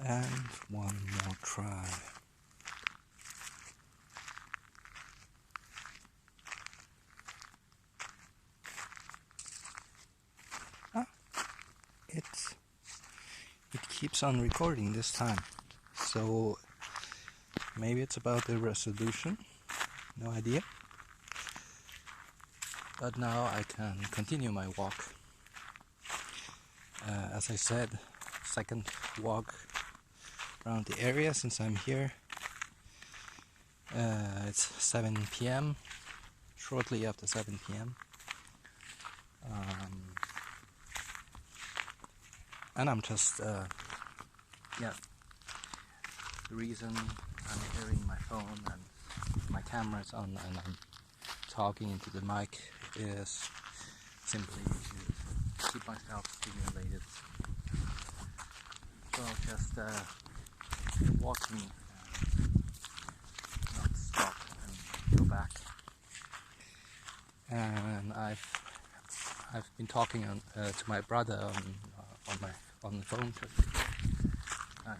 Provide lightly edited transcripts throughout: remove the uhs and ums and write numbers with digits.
And one more try. Ah, it keeps on recording this time. So maybe it's about the resolution, no idea. But now I can continue my walk. As I said, second walk around the area since I'm here. It's 7 p.m. Shortly after 7 p.m. And I'm just the reason I'm carrying my phone and my camera's on and I'm talking into the mic is simply to keep myself stimulated. So I'll just keep walking and not stop and go back. And I've been talking to my brother on the phone just before.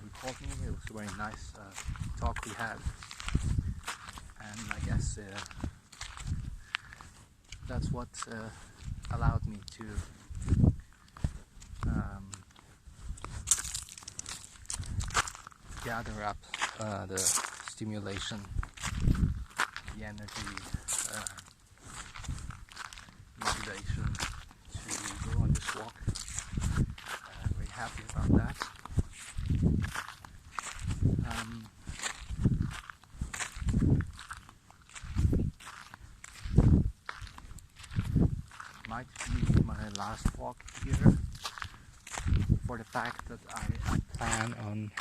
He called me. It was a very nice talk we had, and I guess that's what allowed me to gather up the stimulation, the energy, motivation to go on this walk. Very happy about that. Might be my last walk here, for the fact that I plan on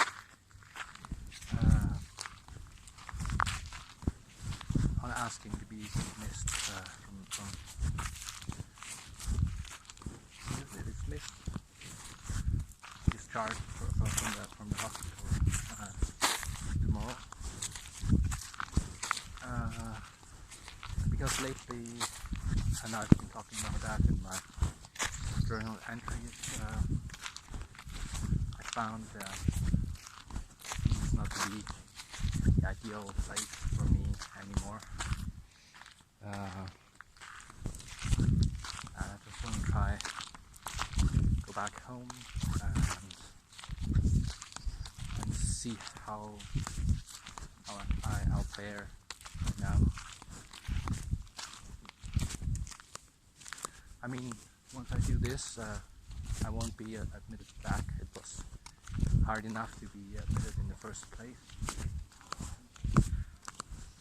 asking to be dismissed discharged from the hospital tomorrow. Because lately, and I've been talking about that in my journal entries, I found that it's not really the ideal place for me anymore. I just want to try go back home and see how I'll fare now. I mean, once I do this, I won't be admitted back. It was hard enough to be admitted in the first place.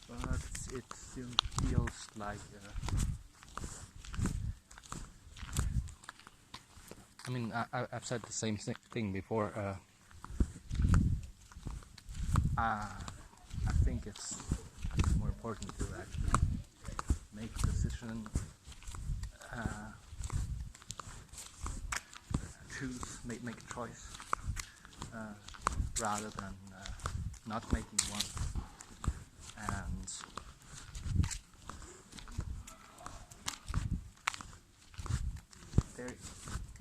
But it still feels like I mean, I've said the same thing before. I think it's more important to actually make a decision, make a choice, rather than not making one. And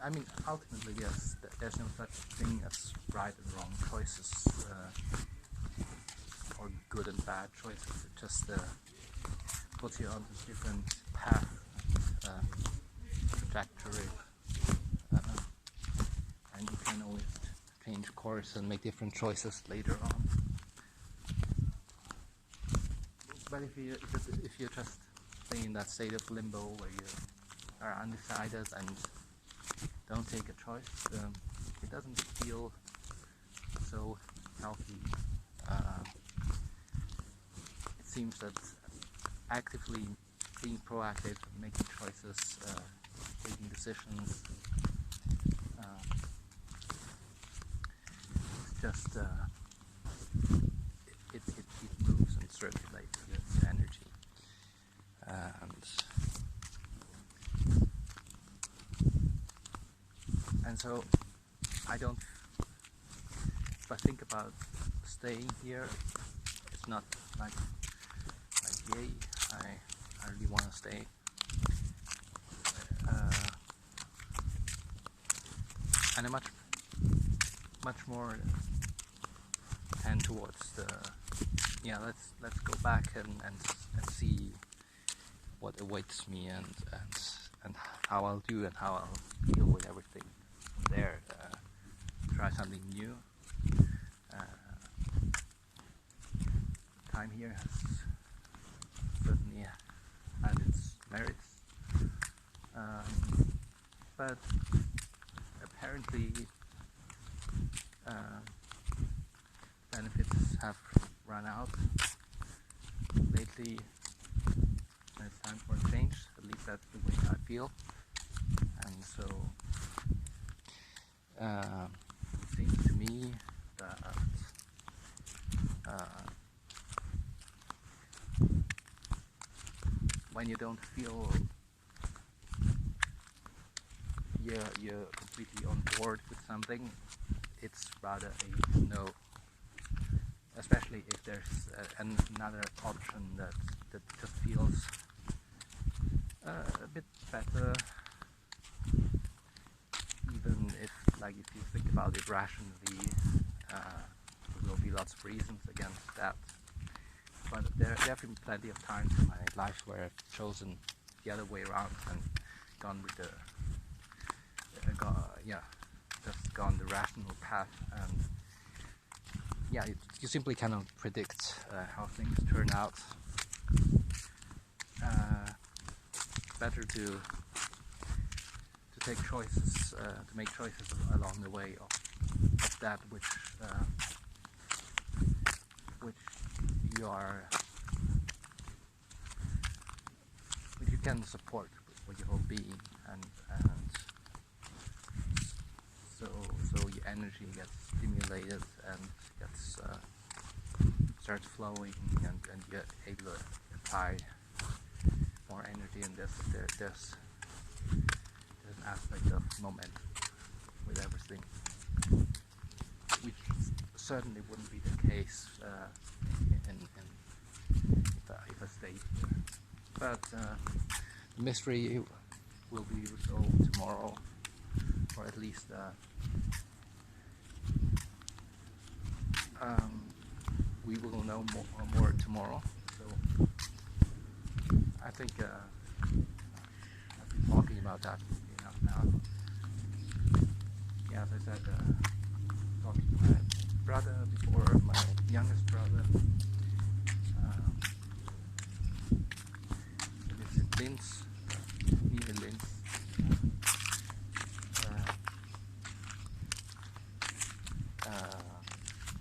I mean, ultimately, yes, there's no such thing as right and wrong choices, or good and bad choices. It just puts you on a different path, trajectory, and you can always change course and make different choices later on. But if you just stay in that state of limbo where you are undecided and don't take a choice, it doesn't feel so healthy. It seems that actively being proactive, making choices, taking decisions, it's just it moves and circulates the energy, and so if I think about staying here, it's not like yay, I really want to stay. And a much more tend towards the let's go back and see what awaits me and how I'll do and how I'll deal with everything there. Try something new. Time here has certainly had its merits, but apparently benefits have run out lately. It's time for a change, at least that's the way I feel. And so it seems to me that when you don't feel you're completely on board with something, it's rather a no. Especially if there's another option that just feels a bit better, even if you think about it rationally, there will be lots of reasons against that. But there have been plenty of times in my life where I've chosen the other way around and gone with the just gone the rational path. And you simply cannot predict how things turn out. Better to take choices, to make choices along the way of that which you can support with your whole being, and so your energy gets stimulated and gets starts flowing, and you're able to apply more energy. And there's an aspect of momentum with everything, which certainly wouldn't be the case if I stayed here. But the mystery will be resolved tomorrow, or at least we will know more tomorrow. So I think I've been talking about that enough now. Yeah, as I said, talking to my brother before, my youngest brother. He lives in Linz, near Linz.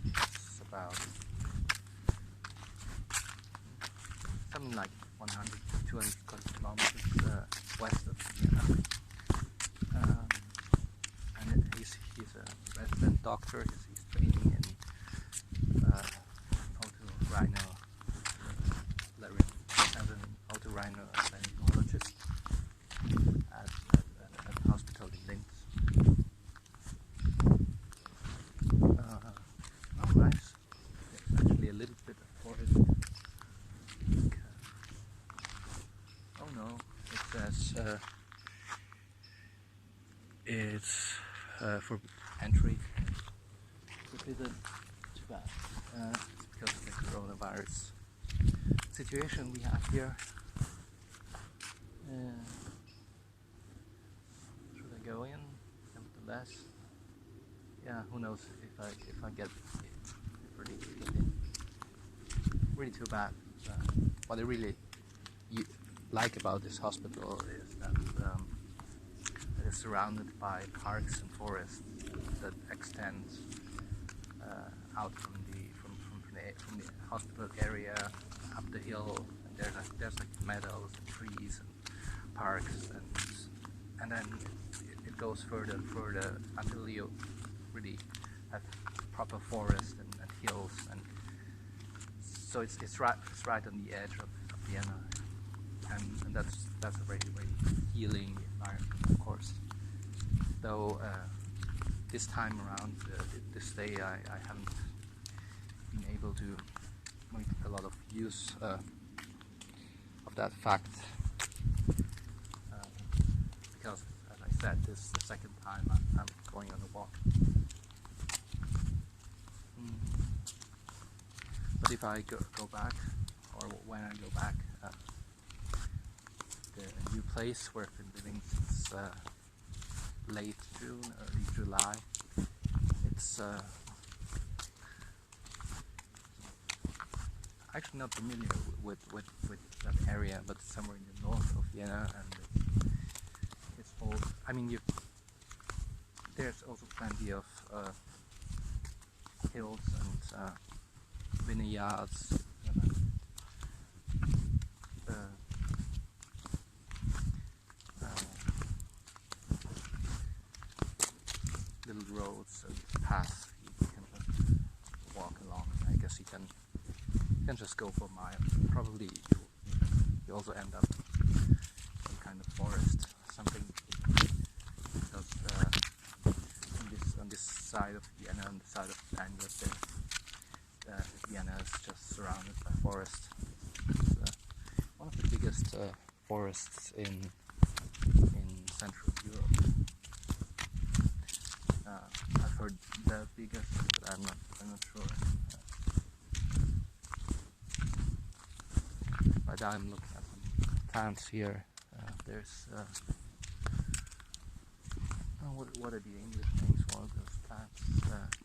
It's about something like 100 to 200 kilometers west of Vienna. And he's a resident doctor. He's training in otorhino as an otorhinolaryngologist at a hospital in Linz. Oh, nice. There's actually a little bit of forest. Oh no, it says it's for entry. Forbidden. Too bad. It's because of the coronavirus situation we have here. Should I go in? Nevertheless, yeah. Who knows if I get in. Really too bad. What I really like about this hospital is that it is surrounded by parks and forests that extend out from the hospital area up the hill. And there's like meadows and trees and parks, and then it goes further and further until you really have proper forest and hills, and so it's right on the edge of Vienna, and that's a very, very healing environment, of course. Though this time around, this day, I haven't been able to make a lot of use of that fact, because, as I said, this is the second time I'm going on a walk. But if I go back, or when I go back, the new place where I've been living since late June, early July, it's actually not familiar with that area, but it's somewhere in the north of Vienna, and it's all. I mean, there's also plenty of hills and vineyards. Little roads and paths you can just walk along. I guess you can just go for miles. Probably you also end up in some kind of forest, something, because on this side of Vienna, on the side of Angers, Vienna is just surrounded by forest. It's one of the biggest forests in Central Europe. I've heard the biggest, but I'm not sure. Right now I'm looking at some plants here. There's what are the English names for those plants?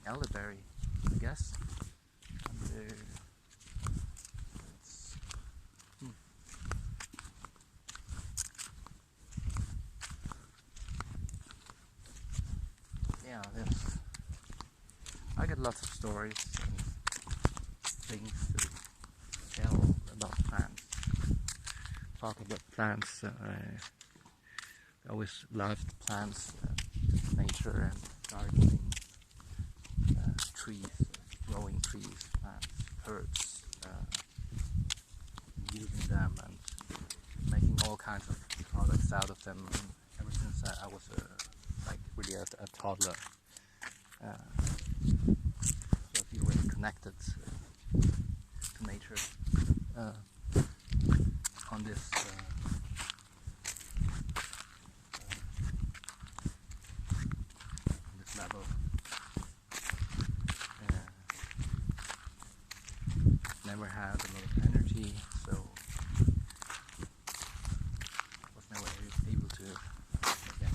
Elderberry, I guess. And yeah, I get lots of stories and things to tell about plants. Talk about plants. I always loved plants, nature and gardening, trees, growing trees, plants, herbs, using them and making all kinds of products out of them. And ever since I was really a toddler, so I feel really connected to nature on this level. Never had a lot of energy, so I was never able to make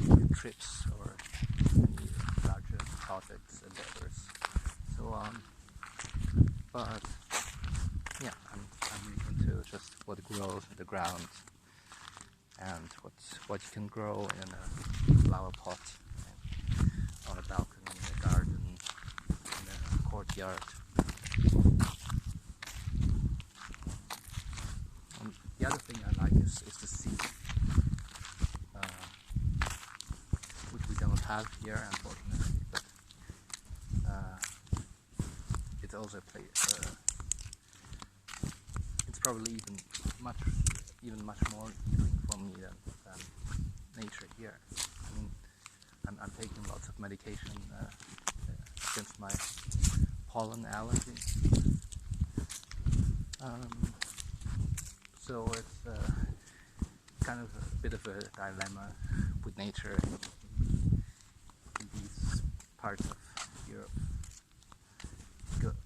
any trips or any larger projects, endeavors, so on. But yeah, I'm really into just what grows in the ground and what you can grow in a flower pot, on a balcony, in a garden, in a courtyard. And the other thing I like is the sea, which we don't have here, unfortunately. But it's also a place. It's probably even much more healing for me than nature here. I mean, I'm taking lots of medication against my pollen allergy. So it's kind of a bit of a dilemma with nature in these parts of Europe.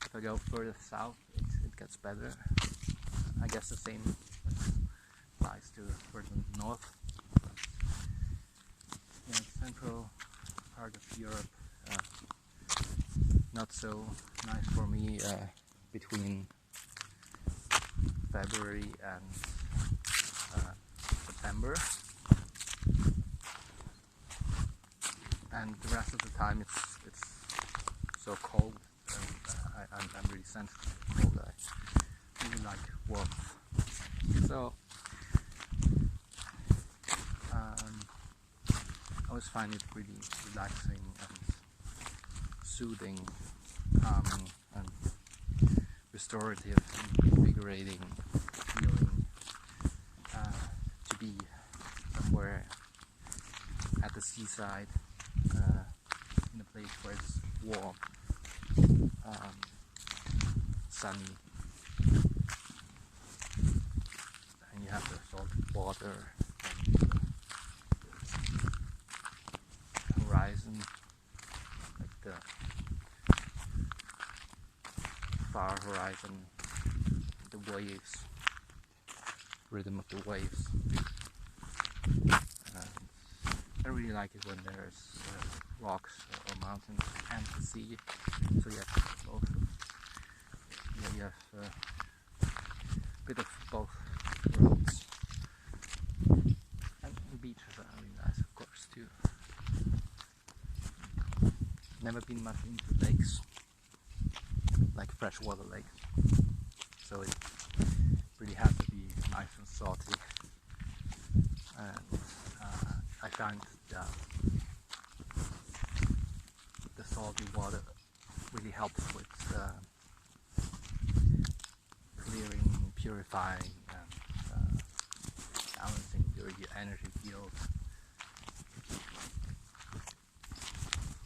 If I go further south, it gets better. I guess the same applies to further north. Yeah, central part of Europe, not so nice for me between February and September, and the rest of the time it's so cold, and I'm really sensitive to cold. I really like warmth, so I always find it really relaxing and soothing, calming and restorative, invigorating feeling to be somewhere at the seaside, in a place where it's warm, sunny, and you have the salted water and horizon, like the far horizon, the waves, rhythm of the waves. I really like it when there's rocks or mountains and the sea. So you have both. Yeah, you have a bit of both worlds. And beaches are really nice, of course, too. Never been much into lakes, like freshwater lakes. So it really has to be nice and salty. And I find the salty water really helps with clearing, purifying, and balancing your energy field.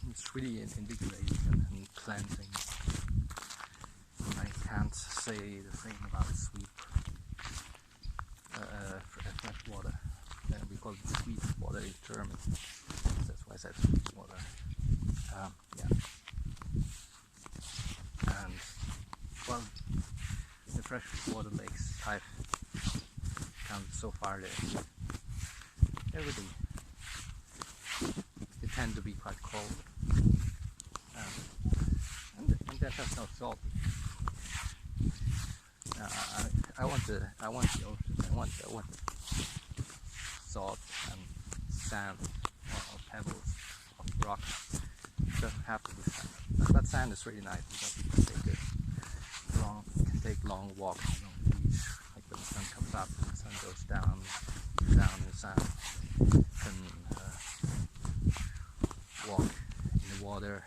It's really invigorating and cleansing. I can't say the same about sweet fresh water. We call it sweet water in German. That's why I said sweet water. Yeah. And well, the freshwater lakes I've found so far, they're really, they tend to be quite cold, and they're just not salty. I want the ocean. I want salt and sand or pebbles of rocks. It doesn't have to be sand, but sand is really nice because you can take long walks along the beach, like when the sun comes up and the sun goes down in the sand. You can walk in the water,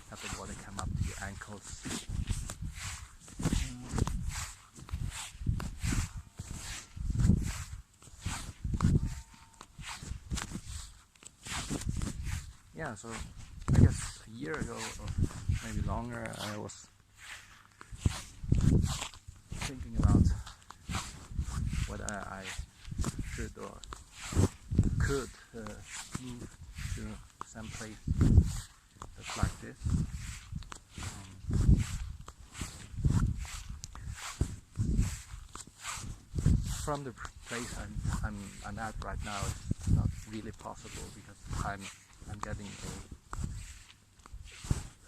have the water come up to your ankles. Yeah, so I guess a year ago or maybe longer, I was thinking about whether I should or could move to some place that's like this. From the place I'm at right now, it's not really possible because I'm getting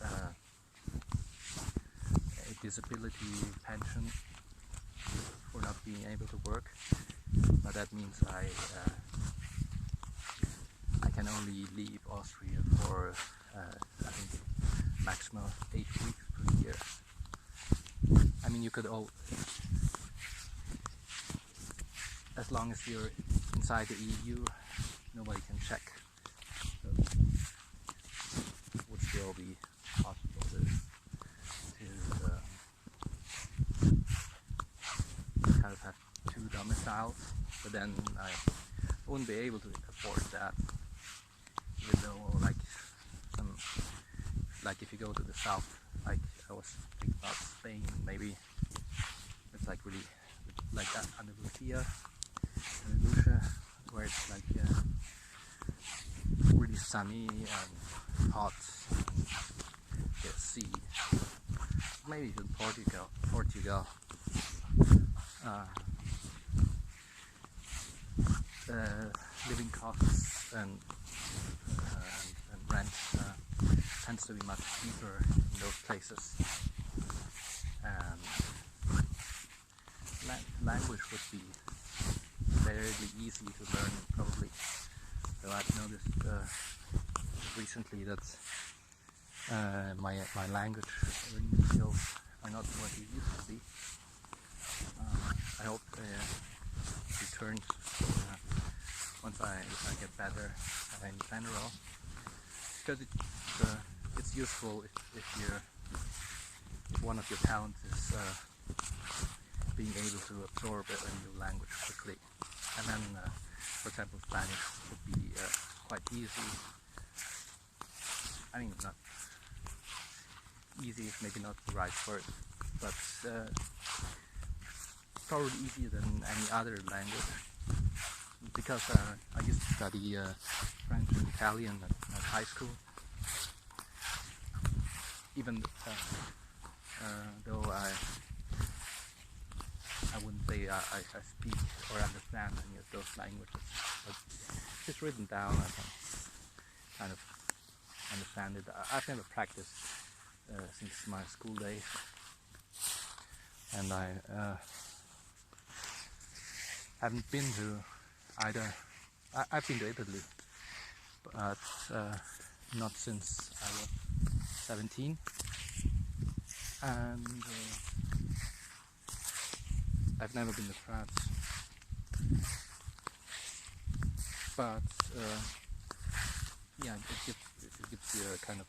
a disability pension for not being able to work, but that means I can only leave Austria for I think maximum 8 weeks per year. I mean, you could as long as you're inside the EU, nobody can check. So it would still be possible to kind of have 2 domiciles, but then I wouldn't be able to afford that. Even though, like if you go to the south, like I was thinking about Spain, maybe it's like really like that Andalusia, where it's like really sunny and hot, the sea. Maybe even Portugal. Living costs and rent tends to be much cheaper in those places, and language would be fairly easy to learn probably. So I've noticed recently that my language learning skills are not what they used to be. I hope it returns once I get better in general, because it's useful if one of your talents is being able to absorb a new language quickly. And then, for example, Spanish would be quite easy. I mean, not easy is maybe not the right word, but probably easier than any other language, because I used to study French and Italian at high school. Even though I wouldn't say I speak or understand any of those languages, but it's written down. I can kind of understand it. I've never practiced since my school days, and I haven't been to either. I've been to Italy, but not since I was 17, and I've never been to France, but yeah, it gives you a kind of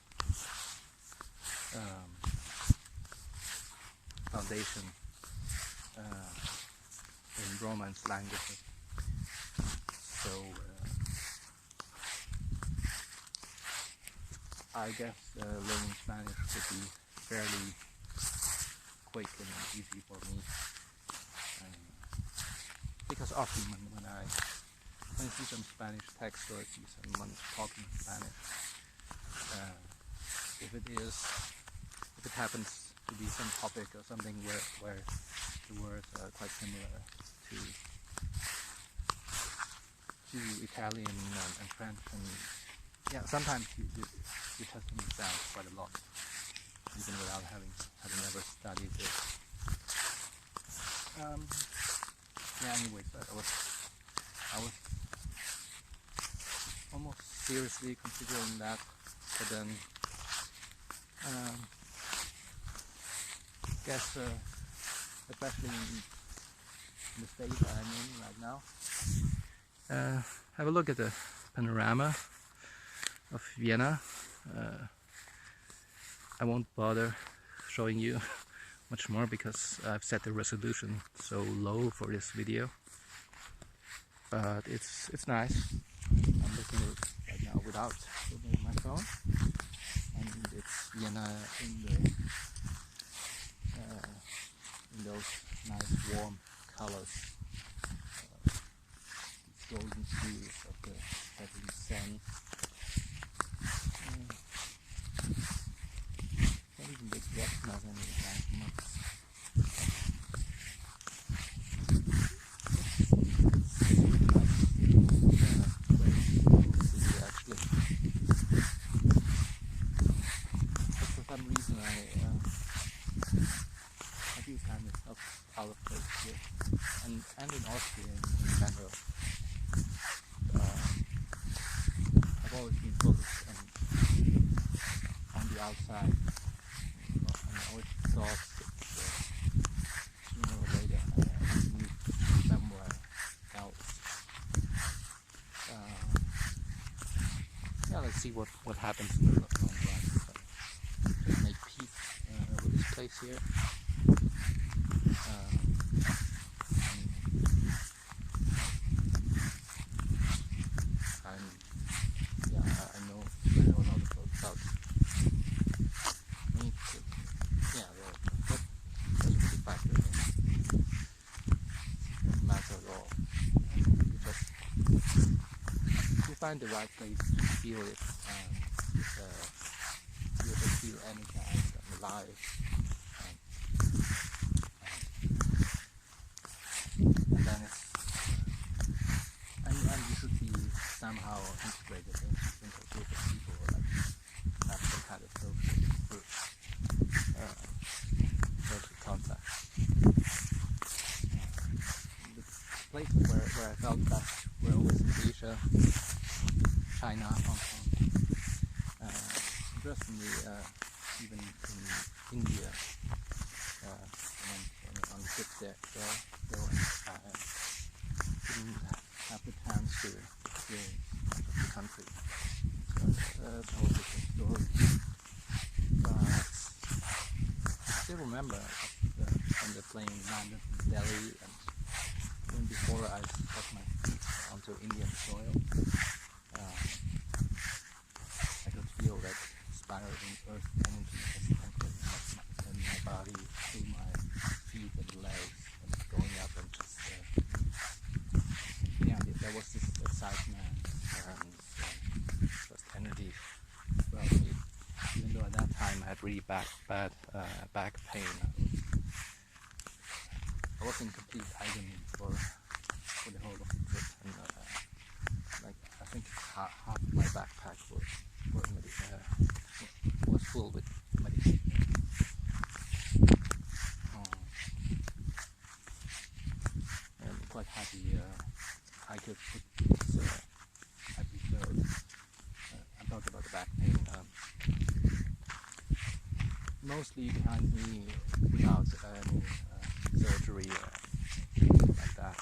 foundation in Romance languages. So I guess learning Spanish would be fairly quick and easy for me, because often when I see some Spanish text or see someone talking Spanish, if it happens to be some topic or something where the words are quite similar to Italian and French, and yeah, sometimes you just understand quite a lot, even without having ever studied it. Yeah. Anyways, I was almost seriously considering that, but then guess especially in the state that I'm in right now, have a look at the panorama of Vienna. I won't bother showing you much more because I've set the resolution so low for this video, but it's nice. I'm looking at it right now without my phone, and it's Vienna in those nice warm colors, golden hues of the setting sun. Can't even recognize any landmarks. Actually, but for some reason I do kind of out of place here, and in Austria in general. I've always been focused on the outside, and I always thought that sooner or later I move somewhere else. Yeah, let's see what happens in the long run. Just make peace with this place here. I know a lot about me too. Yeah, that's pretty factor. Doesn't matter at all. You find the right place to feel it, and you just feel energized and alive. And then it's and you should be somehow integrated into a group of people, like have some kind of social group, social contact. The places where I felt that were always in Asia, China, Hong Kong, interestingly even in India, and on the trip there I didn't have the chance to experience the country. So that's a whole different story. But I still remember when the plane landed in Delhi, and even before I got my feet onto Indian soil, I could feel that spiraling earth energy just entering my body through my feet and legs, and going up, and just yeah, there was this excitement and just energy throughout me, even though at that time I had really bad back pain. I was in complete agony for the whole of the trip, and like I think half of my backpack was full with medication. I'm quite happy I could put this episode. I'm talking about the back pain. Mostly behind me without any surgery like that.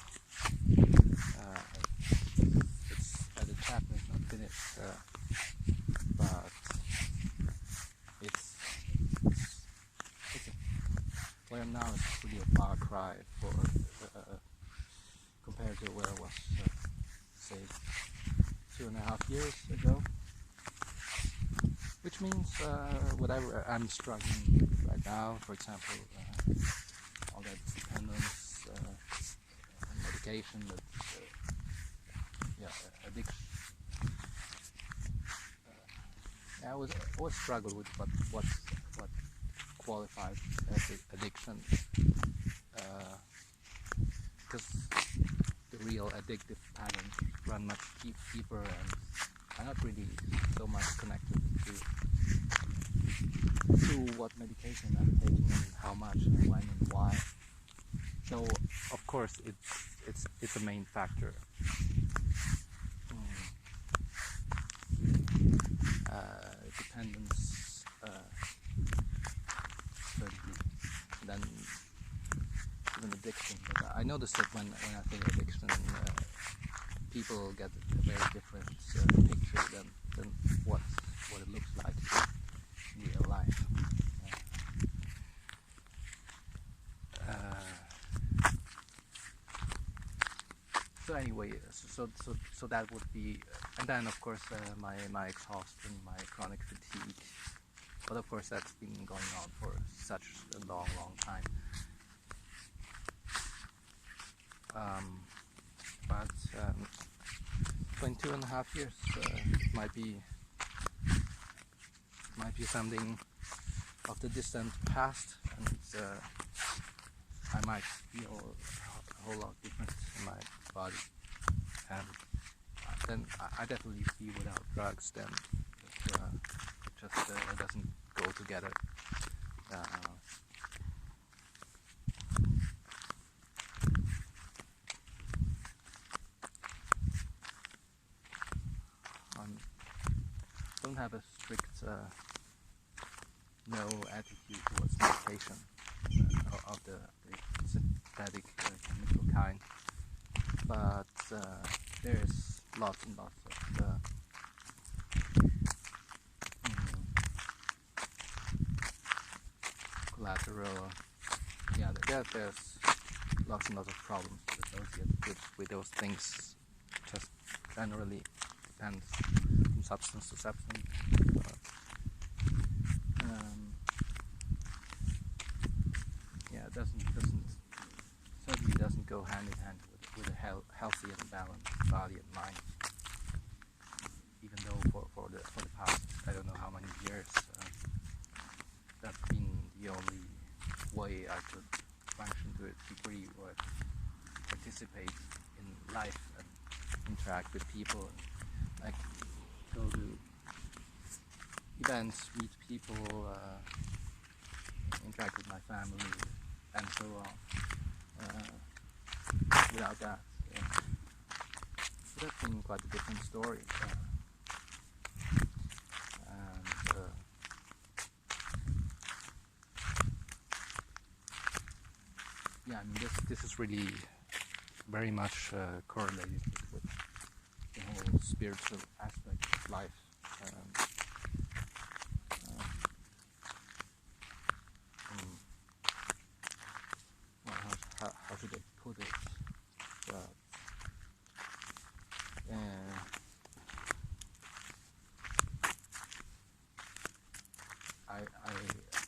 The chapter is not finished, but it's where I'm now is really a far cry for compared to where I was, say, 2.5 years ago. Which means whatever I'm struggling with right now, for example, all that dependence, medication, that addiction. I always struggle with what qualifies as addiction, because the real addictive patterns run much deeper and are not really so much connected to what medication I'm taking and how much and when and why. So of course it's a main factor. Dependence, certainly. Then even addiction. But I noticed that when I think addiction, people get a very different picture than what it looks like in real life. So anyway, so that would be, and then of course my exhaustion, my chronic fatigue. But of course that's been going on for such a long time. But 22.5 years might be something of the distant past, and I might feel a whole lot different in my body, and then I definitely see without drugs then it just doesn't go together. Don't have a strict no attitude towards medication of the synthetic chemical kind, but there's lots and lots of collateral. There's lots and lots of problems associated with those things. Just generally depends from substance to substance. It certainly doesn't go hand in hand with a healthy and balanced body and mind. Even though for the past, I don't know how many years, that's been the only way I could function to a degree, or participate in life and interact with people, and like go to events, meet people, interact with my family, and so on. Without that, so that's been quite a different story. I mean, this is really very much correlated with the whole spiritual aspect of life. How should I put it?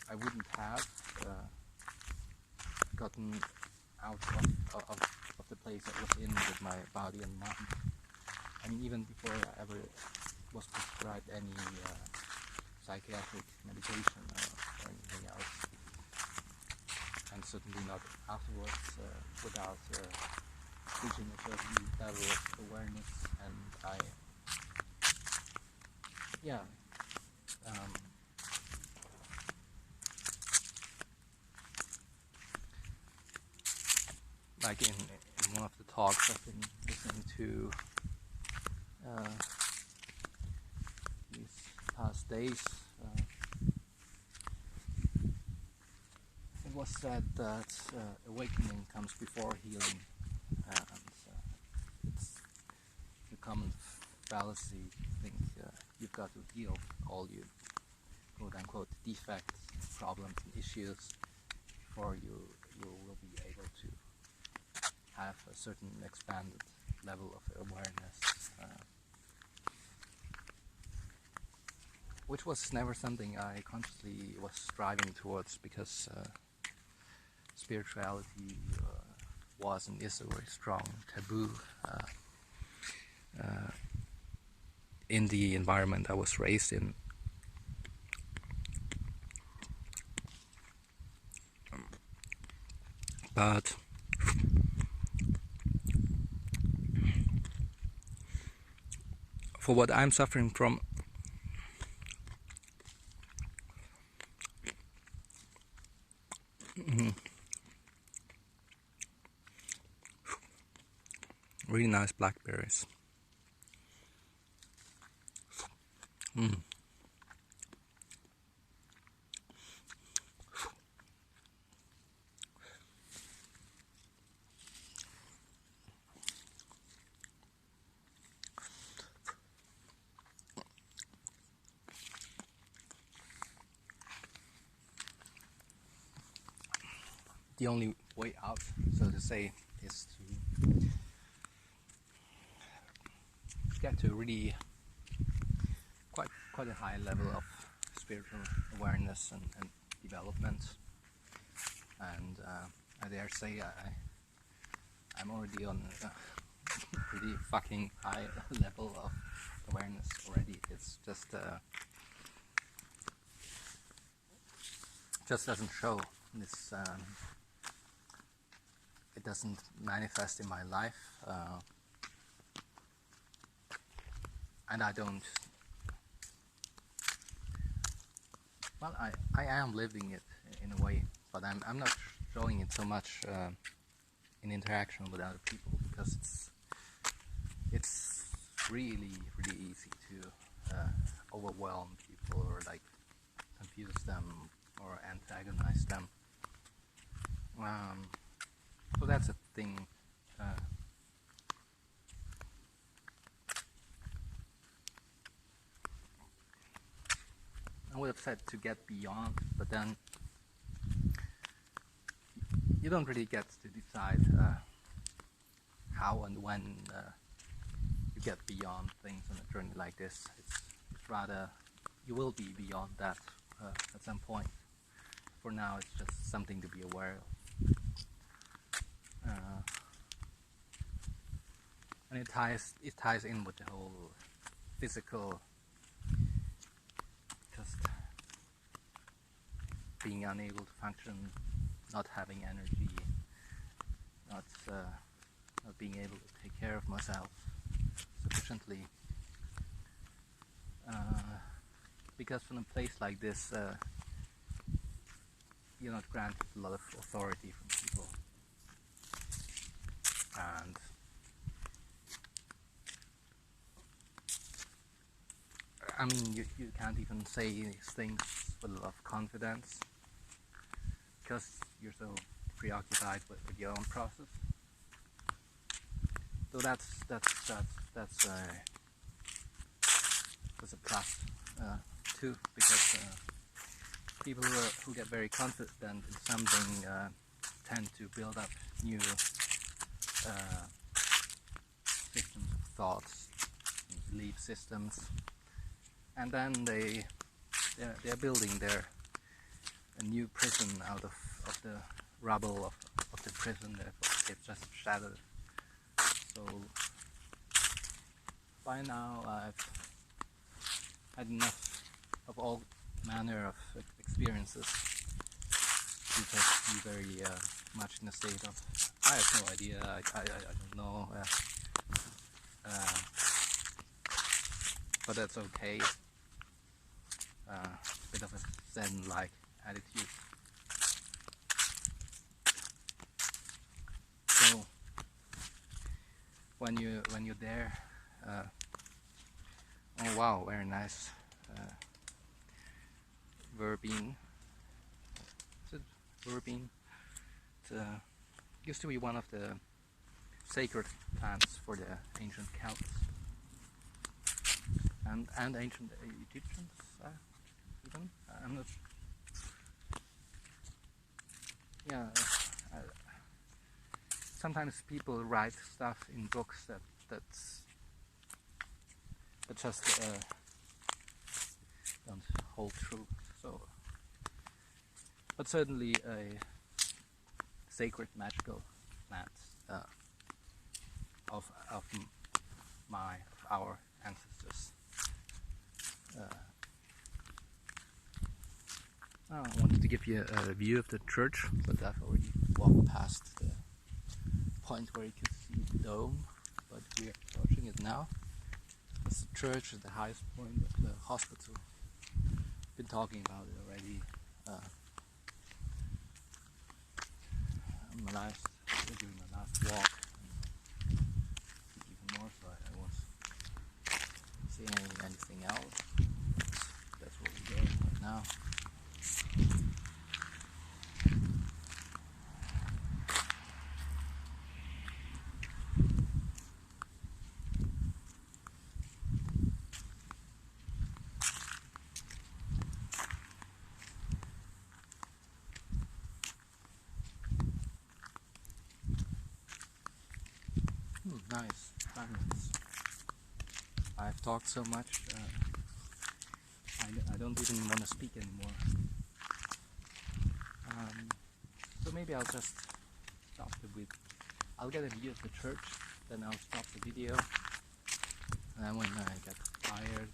I wouldn't have gotten out of the place I was in with my body and mind. I mean, even before I ever was prescribed any psychiatric medication or anything else, and certainly not afterwards without reaching a certain level of awareness. And yeah, um, like in one of the talks I've been listening to these past days, it was said that awakening comes before healing, and it's a common fallacy to think you've got to heal all your quote-unquote defects, problems and issues before you will be able to have a certain expanded level of awareness, which was never something I consciously was striving towards, because spirituality was and is a very strong taboo in the environment I was raised in. But for what I'm suffering from, really nice blackberries. The only way out, so to say, is to get to really quite a high level of spiritual awareness and development. And I dare say I'm already on a pretty fucking high level of awareness already. It's just doesn't show. This it doesn't manifest in my life, and I don't. Well, I am living it in a way, but I'm not showing it so much in interaction with other people, because it's really easy to overwhelm people, or like confuse them or antagonize them. So that's a thing. I would have said to get beyond, but then you don't really get to decide how and when you get beyond things on a journey like this. It's rather, you will be beyond that at some point. For now, it's just something to be aware of. And it ties in with the whole physical, just being unable to function, not having energy, not being able to take care of myself sufficiently. Because from a place like this, you're not granted a lot of authority from people, and I mean, you can't even say these things with a lot of confidence, because you're so preoccupied with your own process. So that's a plus too, because people who get very confident in something tend to build up new systems of thoughts, belief systems, and then they're building a new prison out of the rubble of the prison that they've just shattered. So by now I've had enough of all manner of experiences. You just be very much in a state of, I have no idea, I don't know, but that's okay. A bit of a Zen-like attitude. So when you're there, oh wow, very nice verbene. Is it verbene? It used to be one of the sacred plants for the ancient Celts and ancient Egyptians. Even I'm not. Yeah. Sometimes people write stuff in books that just don't hold true. So, but certainly a sacred magical plant of our ancestors. I wanted to give you a view of the church, but I've already walked past the point where you can see the dome, but we're approaching it now. It's the church at the highest point of the hospital. Been talking about it already. During my last walk, even more so. I won't say anything else. That's where we go right now. Nice. I've talked so much, I don't even want to speak anymore. So maybe I'll just stop I'll get a view of the church, then I'll stop the video, and then when I get tired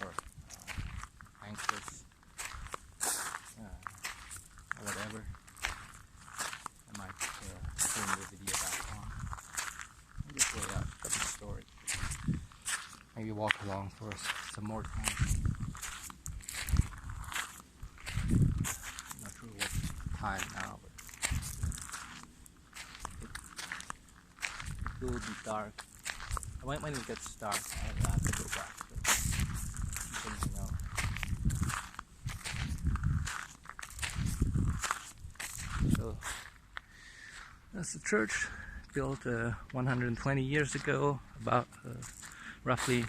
or anxious or whatever, I might turn the video back on. This way I've got the story. Maybe walk along for some more time. I'm not sure what time now, but it will be dark. When it gets dark, I'll have to go back. But you know. So that's the church, built 120 years ago, about roughly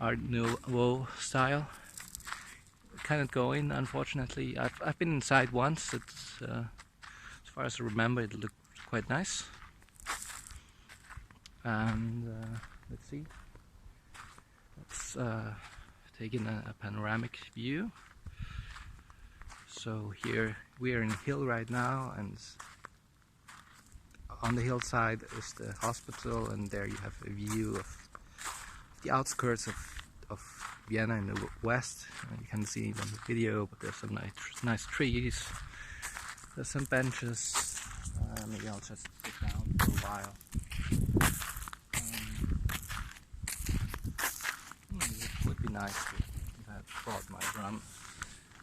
Art Nouveau style. Kind of going, unfortunately. I've been inside once. It's as far as I remember, it looked quite nice. And let's see. Let's take in a panoramic view. So here we are in a hill right now, and on the hillside is the hospital, and there you have a view of the outskirts of Vienna in the west. You can see it on the video, but there's some nice trees. There's some benches. Maybe I'll just sit down for a while. It would be nice if I had brought my drum.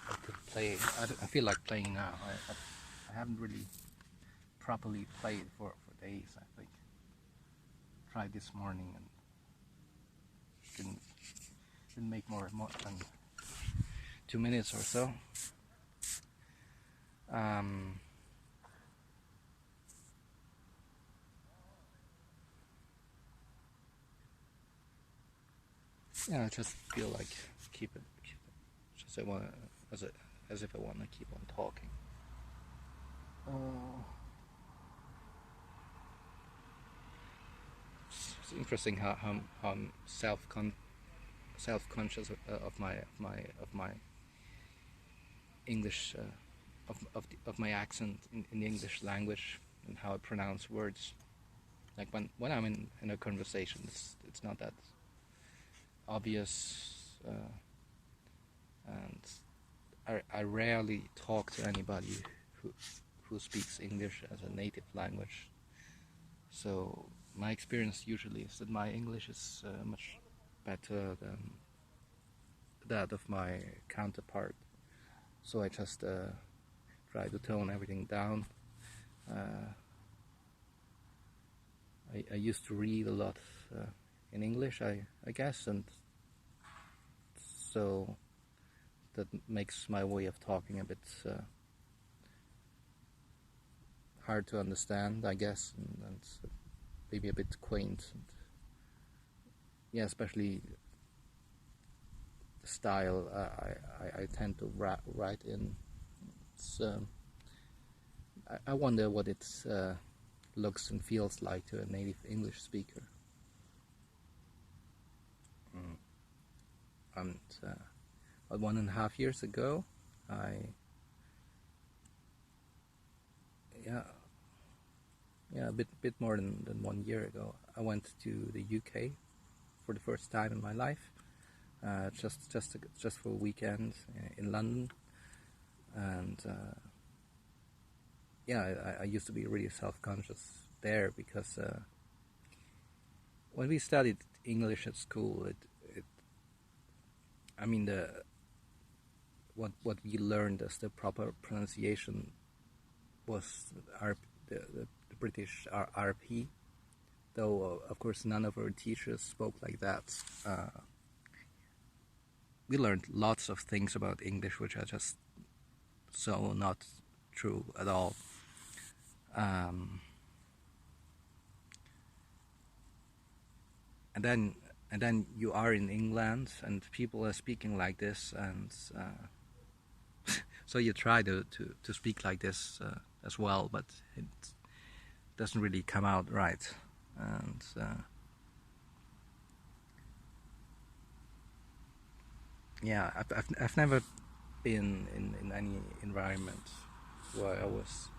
I could play. I feel like playing now. I haven't really properly played for days, I think. Tried this morning and didn't make more than 2 minutes or so. Yeah, I just feel like keep it. Just as if I want to keep on talking. It's interesting how I'm self-conscious of my English, of my accent in the English language and how I pronounce words. Like when I'm in a conversation, it's not that obvious and I rarely talk to anybody who speaks English as a native language. So my experience usually is that my English is much better than that of my counterpart. So I just try to tone everything down. I used to read a lot in English, I guess, and so that makes my way of talking a bit hard to understand, I guess, and maybe a bit quaint. And yeah, especially the style I tend to write in. It's, I wonder what it looks and feels like to a native English speaker. And about 1.5 years ago, a bit more than 1 year ago, I went to the UK for the first time in my life, just for a weekend in London, and I used to be really self-conscious there because when we studied English at school, what we learned as the proper pronunciation was the British RP, though of course none of our teachers spoke like that. We learned lots of things about English which are just so not true at all. And then you are in England and people are speaking like this, and so you try to speak like this as well, but it doesn't really come out right. And I've never been in any environment where I was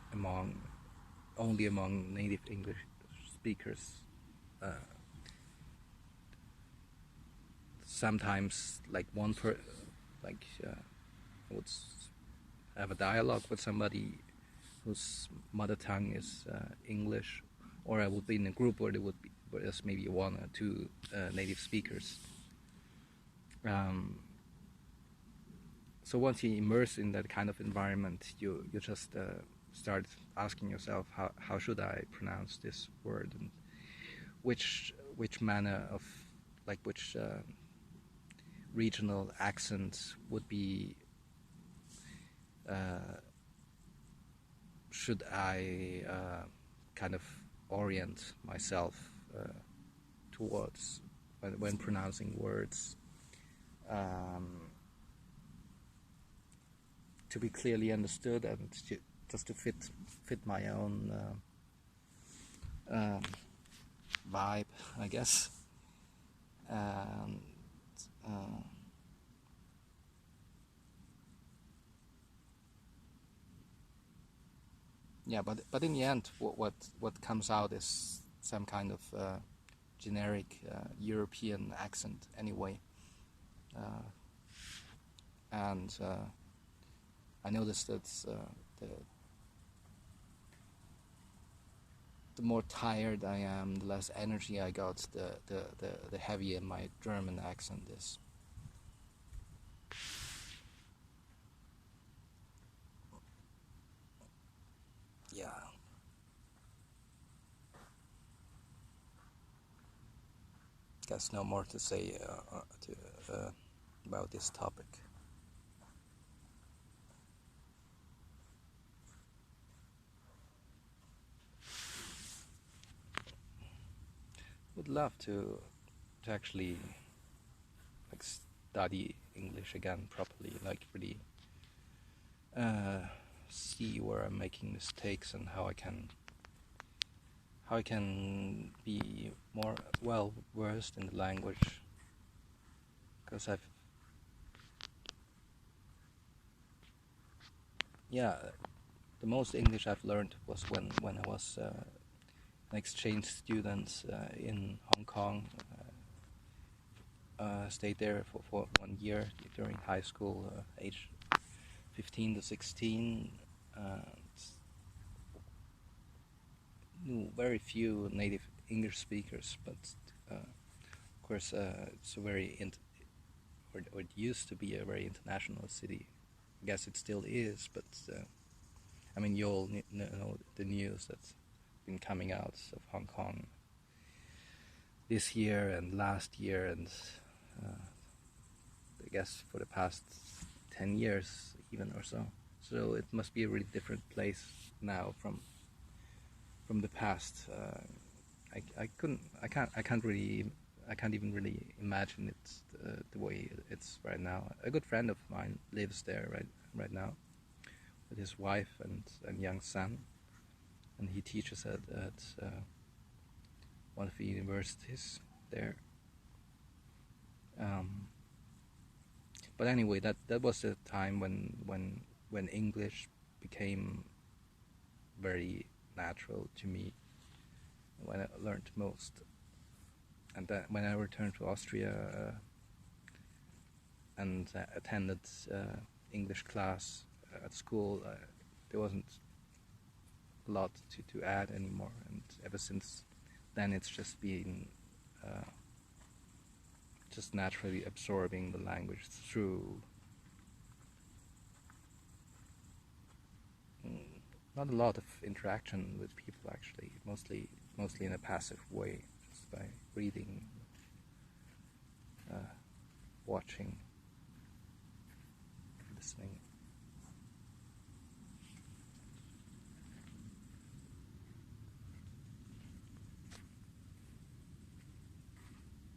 only among native English speakers. Sometimes, like I would have a dialogue with somebody whose mother tongue is English, or I would be in a group where there's maybe 1 or 2 native speakers. So once you immerse in that kind of environment, you just start asking yourself, how should I pronounce this word, and which manner of, like, which regional accent would be should I kind of orient myself towards when pronouncing words, to be clearly understood and just to fit my own vibe, I guess. And but in the end, what comes out is some kind of generic European accent anyway. And I noticed that the more tired I am, the less energy I got, the heavier my German accent is. Yeah. Guess no more to say about this topic. Would love to actually like study English again properly, like really see where I'm making mistakes and how I can be more well versed in the language, because the most English I've learned was when I was an exchange student in Hong Kong, stayed there for 1 year during high school, age 15 to 16. Knew very few native English speakers, but of course it's a very or it used to be a very international city. I guess it still is, but I mean, you all know the news that's been coming out of Hong Kong this year and last year, and I guess for the past 10 years even or so. So it must be a really different place now from the past. I can't even really imagine it the way it's right now. A good friend of mine lives there right now with his wife and young son, and he teaches at one of the universities there. But anyway, that was the time when English became very natural to me, when I learned most. And that when I returned to Austria and attended English class at school, there wasn't a lot to add anymore. And ever since then, it's just been just naturally absorbing the language through not a lot of interaction with people, actually, mostly in a passive way, just by reading, watching.